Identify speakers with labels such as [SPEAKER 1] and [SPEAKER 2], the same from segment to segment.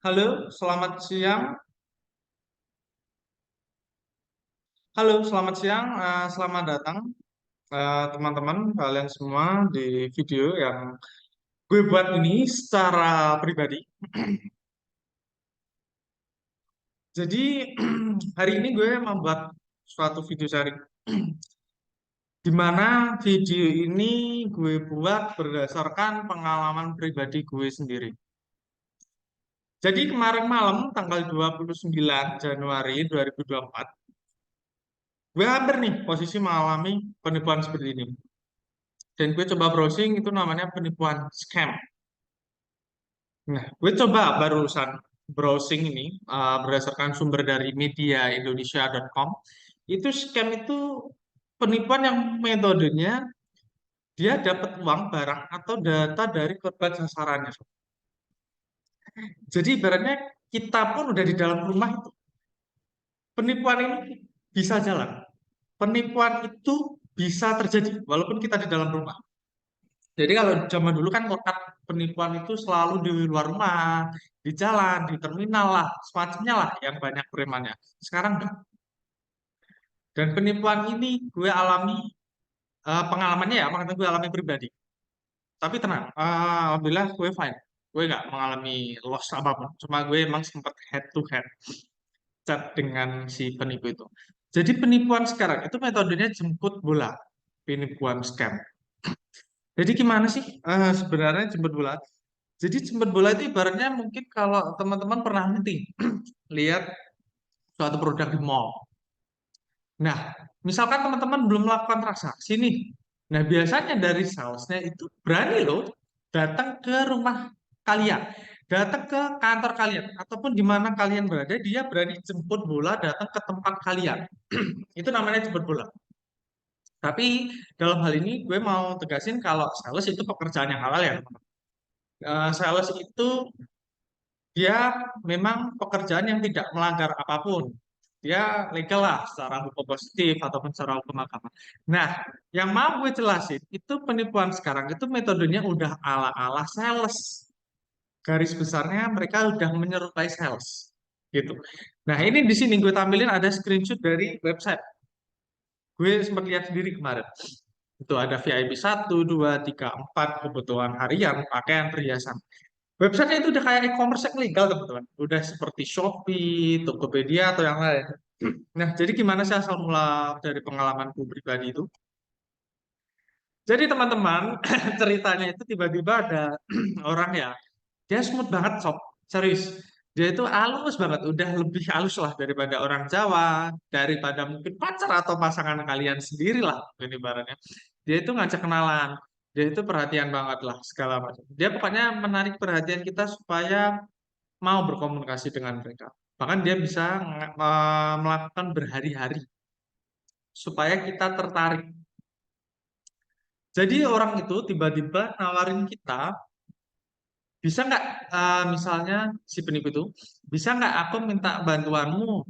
[SPEAKER 1] Halo, selamat siang. Halo, selamat siang. Selamat datang teman-teman kalian semua di video yang gue buat ini secara pribadi. Jadi hari ini gue membuat suatu video sharing di mana video ini gue buat berdasarkan pengalaman pribadi gue sendiri. Jadi kemarin malam tanggal 29 Januari 2024, gue hampir nih posisi mengalami penipuan seperti ini. Dan gue coba browsing itu namanya penipuan scam. Nah, gue coba barusan browsing ini berdasarkan sumber dari mediaindonesia.com. Itu scam itu penipuan yang metodenya dia dapat uang barang atau data dari korban sasarannya. Jadi ibaratnya kita pun udah di dalam rumah itu. Penipuan ini bisa jalan. Penipuan itu bisa terjadi walaupun kita di dalam rumah. Jadi kalau zaman dulu kan kotak penipuan itu selalu di luar rumah, di jalan, di terminal lah, semacamnya lah yang banyak premannya. Sekarang enggak. Dan penipuan ini gue alami pengalamannya ya, makanya gue alami pribadi. Tapi tenang, alhamdulillah gue fine. Gue nggak mengalami loss apapun. Cuma gue emang sempat head to head chat dengan si penipu itu. Jadi penipuan sekarang itu metodenya jemput bola, penipuan scam. Jadi gimana sih sebenarnya jemput bola? Jadi jemput bola itu ibaratnya mungkin kalau teman-teman pernah nanti lihat suatu produk di mall. Nah, misalkan teman-teman belum melakukan transaksi nih. Nah, biasanya dari salesnya itu berani loh datang ke rumah kalian, datang ke kantor kalian, ataupun di mana kalian berada, dia berani jemput bola datang ke tempat kalian. Itu namanya jemput bola. Tapi dalam hal ini gue mau tegasin kalau sales itu pekerjaan yang halal ya, teman-teman. Sales itu dia memang pekerjaan yang tidak melanggar apapun. Dia legal lah secara hukum positif ataupun secara hukum agama. Nah, yang mau gue jelasin itu penipuan sekarang itu metodenya udah ala-ala sales. Garis besarnya mereka udah menyerupai sales gitu. Nah, ini di sini gue tampilin ada screenshot dari website. Gue sempat lihat sendiri kemarin. Itu ada VIP 1, 2, 3, 4 kebutuhan harian, pakaian, perhiasan. Website itu udah kayak e-commerce yang legal, teman-teman. Udah seperti Shopee, Tokopedia, atau yang lain. Nah, jadi gimana sih asal mula dari pengalamanku pribadi itu? Jadi teman-teman, ceritanya itu tiba-tiba ada orang ya, dia smooth banget sob, serius. Dia itu halus banget, udah lebih halus lah daripada orang Jawa, daripada mungkin pacar atau pasangan kalian sendiri lah, ini ibaratnya. Dia itu ngajak kenalan, dia itu perhatian banget lah segala macam. Dia pokoknya menarik perhatian kita supaya mau berkomunikasi dengan mereka. Bahkan dia bisa melakukan berhari-hari supaya kita tertarik. Jadi orang itu tiba-tiba nawarin kita, bisa nggak misalnya si penipu itu, bisa nggak aku minta bantuanmu?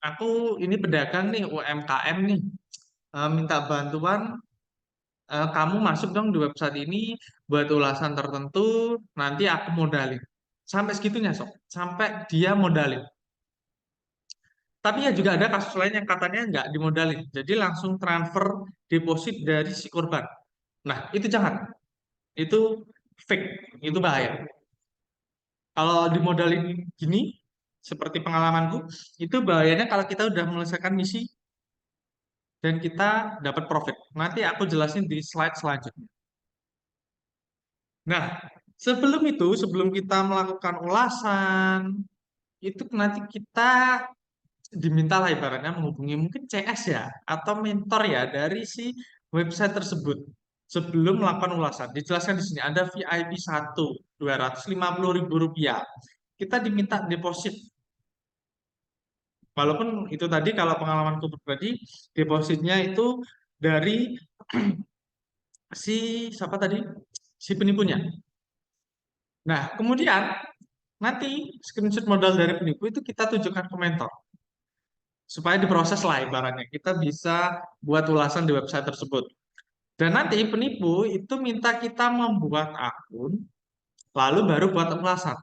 [SPEAKER 1] Aku ini pedagang nih, UMKM nih, minta bantuan kamu masuk dong di website ini buat ulasan tertentu, nanti aku modalin. Sampai segitunya, Sob. Sampai dia modalin. Tapi ya juga ada kasus lain yang katanya nggak dimodalin. Jadi langsung transfer deposit dari si korban. Nah, itu jangan. Itu fake. Itu bahaya. Kalau dimodalin gini, seperti pengalamanku, itu bahayanya kalau kita udah menyelesaikan misi dan kita dapat profit. Nanti aku jelasin di slide selanjutnya. Nah, sebelum itu, sebelum kita melakukan ulasan, itu nanti kita diminta lah ibaratnya menghubungi mungkin CS ya atau mentor ya dari si website tersebut sebelum melakukan ulasan. Dijelaskan di sini ada VIP 1 Rp250.000. Kita diminta deposit. Walaupun itu tadi kalau pengalamanku pribadi depositnya itu dari si siapa tadi? Si penipunya. Nah, kemudian nanti screenshot modal dari penipu itu kita tunjukkan ke mentor supaya diproses lah ibaratnya. Kita bisa buat ulasan di website tersebut. Dan nanti penipu itu minta kita membuat akun, lalu baru buat ulasan.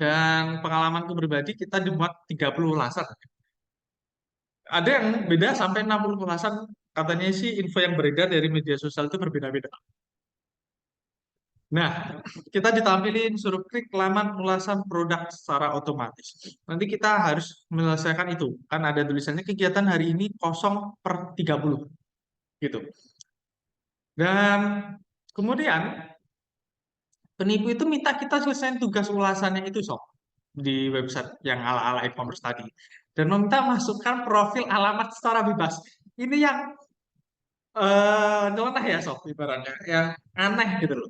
[SPEAKER 1] Dan pengalamanku pribadi, kita dimuat 30 ulasan. Ada yang beda sampai 60 ulasan. Katanya sih info yang beredar dari media sosial itu berbeda-beda. Nah, kita ditampilin suruh klik laman ulasan produk secara otomatis. Nanti kita harus menyelesaikan itu. Kan ada tulisannya kegiatan hari ini 0/30 gitu. Dan kemudian penipu itu minta kita selesaiin tugas ulasannya itu sob di website yang ala-ala e-commerce tadi. Dan meminta masukkan profil alamat secara bebas. Ini yang nyeleneh ya sob ibaratnya. Yang aneh gitu loh.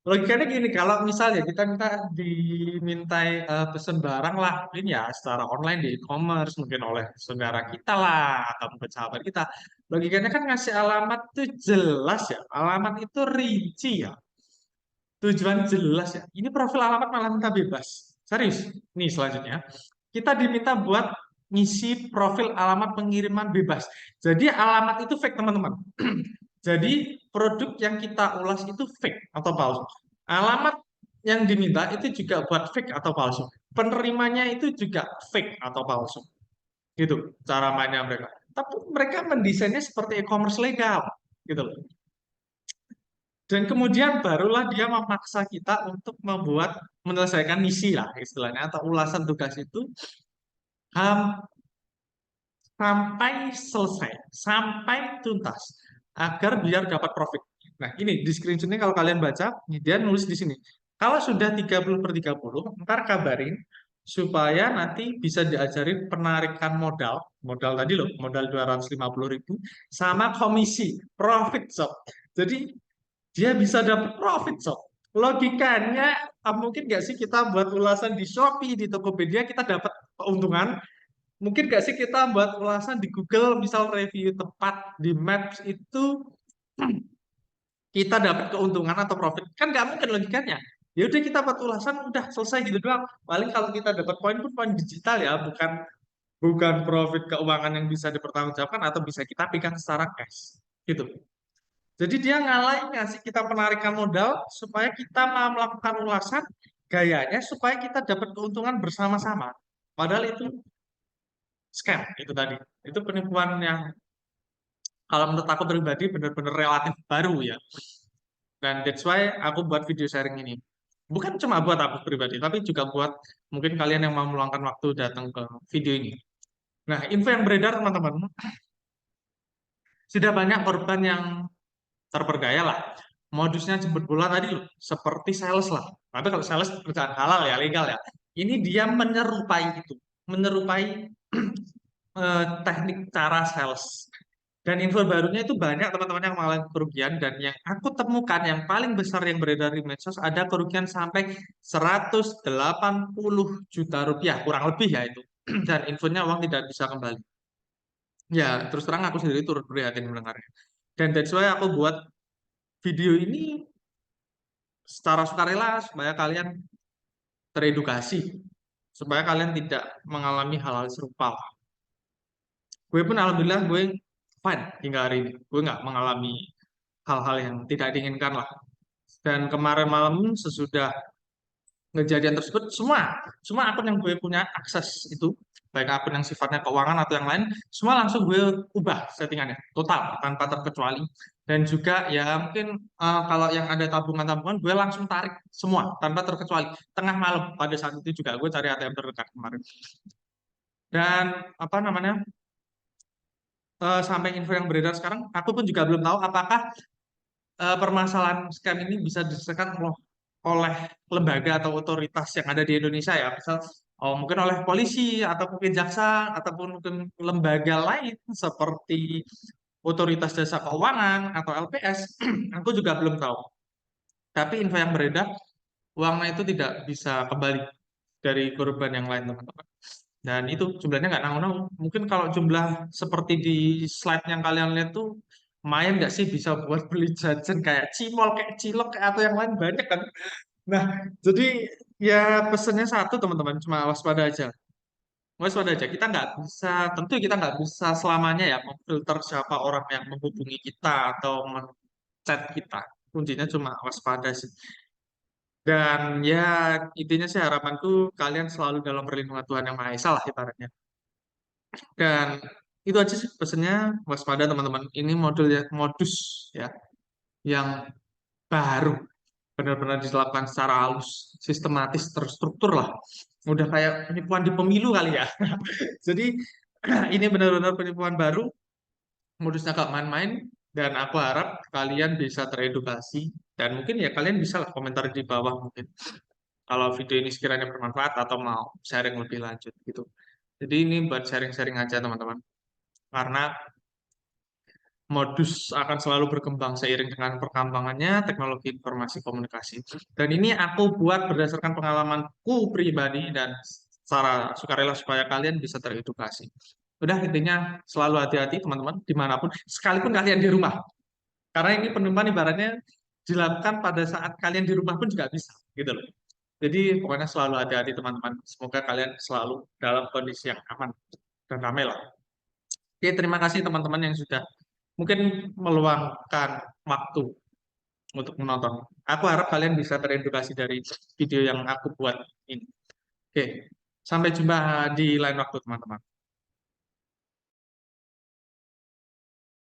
[SPEAKER 1] Logikanya gini, kalau misalnya kita minta dimintai pesen barang lah, mungkin ya secara online di e-commerce, mungkin oleh saudara kita lah, atau mungkin sahabat kita. Logikanya kan ngasih alamat tuh jelas ya, alamat itu rinci ya, tujuan jelas ya. Ini profil alamat malah minta bebas. Serius. Nih selanjutnya, kita diminta buat ngisi profil alamat pengiriman bebas. Jadi alamat itu fake teman-teman. Jadi produk yang kita ulas itu fake atau palsu. Alamat yang diminta itu juga buat fake atau palsu. Penerimanya itu juga fake atau palsu. Gitu cara mainnya mereka. Tapi mereka mendesainnya seperti e-commerce legal. Gitu loh. Dan kemudian barulah dia memaksa kita untuk menyelesaikan misi lah istilahnya atau ulasan tugas itu ham- sampai selesai, sampai tuntas agar biar dapat profit. Nah, ini di screenshotnya kalau kalian baca, dia nulis di sini. Kalau sudah 30/30, ntar kabarin supaya nanti bisa diajarin penarikan modal, modal tadi loh, modal 250.000 sama komisi, profit sob. Jadi dia bisa dapat profit sob. Logikanya mungkin nggak sih kita buat ulasan di Shopee, di Tokopedia kita dapat keuntungan. Mungkin nggak sih kita buat ulasan di Google, misal review tempat di Maps itu kita dapat keuntungan atau profit. Kan nggak mungkin logikanya. Ya udah kita buat ulasan udah selesai gitu doang. Paling kalau kita dapat poin pun poin digital ya, bukan bukan profit keuangan yang bisa dipertanggungjawabkan atau bisa kita pegang secara cash. Gitu. Jadi dia ngalahin ngasih kita penarikan modal supaya kita mau melakukan ulasan gayanya supaya kita dapat keuntungan bersama-sama. Padahal itu scam itu tadi. Itu penipuan yang kalau menurut aku pribadi benar-benar relatif baru ya. Dan that's why aku buat video sharing ini. Bukan cuma buat aku pribadi, tapi juga buat mungkin kalian yang mau meluangkan waktu datang ke video ini. Nah, info yang beredar teman-teman, sudah banyak korban yang terpercaya lah. Modusnya jemput bola tadi loh, seperti sales lah. Tapi kalau sales pekerjaan halal ya, legal ya. Ini dia menyerupai itu, menyerupai teknik cara sales. Dan info barunya itu banyak teman-teman yang mengalami kerugian dan yang aku temukan yang paling besar yang beredar di medsos ada kerugian sampai 180 juta rupiah, kurang lebih ya itu. Dan infonya uang tidak bisa kembali. Ya, terus terang aku sendiri turut prihatin mendengarnya. Dan that's why aku buat video ini secara sukarela supaya kalian teredukasi, supaya kalian tidak mengalami hal-hal serupa. Gue pun alhamdulillah gue fine hingga hari ini. Gue nggak mengalami hal-hal yang tidak diinginkan lah. Dan kemarin malam sesudah kejadian tersebut, semua semua akun yang gue punya akses itu, baik akun yang sifatnya keuangan atau yang lain, semua langsung gue ubah settingannya, total, tanpa terkecuali. Dan juga ya mungkin kalau yang ada tabungan-tabungan, gue langsung tarik semua, tanpa terkecuali. Tengah malam pada saat itu juga gue cari ATM terdekat kemarin. Dan apa namanya, sampai info yang beredar sekarang, aku pun juga belum tahu apakah permasalahan scam ini bisa diselesaikan oleh lembaga atau otoritas yang ada di Indonesia ya, misal mungkin oleh polisi atau mungkin jaksa ataupun mungkin lembaga lain seperti otoritas jasa keuangan atau LPS, aku juga belum tahu. Tapi info yang beredar, uangnya itu tidak bisa kembali dari korban yang lain teman-teman. Dan itu jumlahnya nggak nanggung-nanggung. Mungkin kalau jumlah seperti di slide yang kalian lihat tuh, main nggak sih bisa buat beli jajan kayak cimol, kayak cilok, kayak atau yang lain banyak kan. Nah, jadi ya pesannya satu teman-teman, cuma waspada aja. Waspada aja. Kita nggak bisa, tentu kita nggak bisa selamanya ya memfilter siapa orang yang menghubungi kita atau men-chat kita. Kuncinya cuma waspada sih. Dan ya intinya sih harapanku kalian selalu dalam perlindungan Tuhan Yang Maha Esa lah ibaratnya. Dan itu aja sih pesannya, waspada teman-teman. Ini modus ya yang baru benar-benar dilakukan secara halus, sistematis, terstruktur lah. Udah kayak penipuan di pemilu kali ya. Jadi ini benar-benar penipuan baru, modusnya gak main-main, dan aku harap kalian bisa teredukasi, dan mungkin ya kalian bisa lah komentar di bawah mungkin kalau video ini sekiranya bermanfaat atau mau sharing lebih lanjut gitu. Jadi ini buat sharing-sharing aja teman-teman, karena modus akan selalu berkembang seiring dengan perkembangannya teknologi informasi komunikasi. Dan ini aku buat berdasarkan pengalamanku pribadi dan secara sukarela supaya kalian bisa teredukasi. Udah intinya selalu hati-hati teman-teman dimanapun, sekalipun kalian di rumah. Karena ini penumpang ibaratnya dilakukan pada saat kalian di rumah pun juga bisa, gitu loh. Jadi pokoknya selalu hati-hati teman-teman. Semoga kalian selalu dalam kondisi yang aman dan damai lah. Oke, terima kasih teman-teman yang sudah mungkin meluangkan waktu untuk menonton. Aku harap kalian bisa teredukasi dari video yang aku buat ini. Oke, sampai jumpa di lain waktu teman-teman.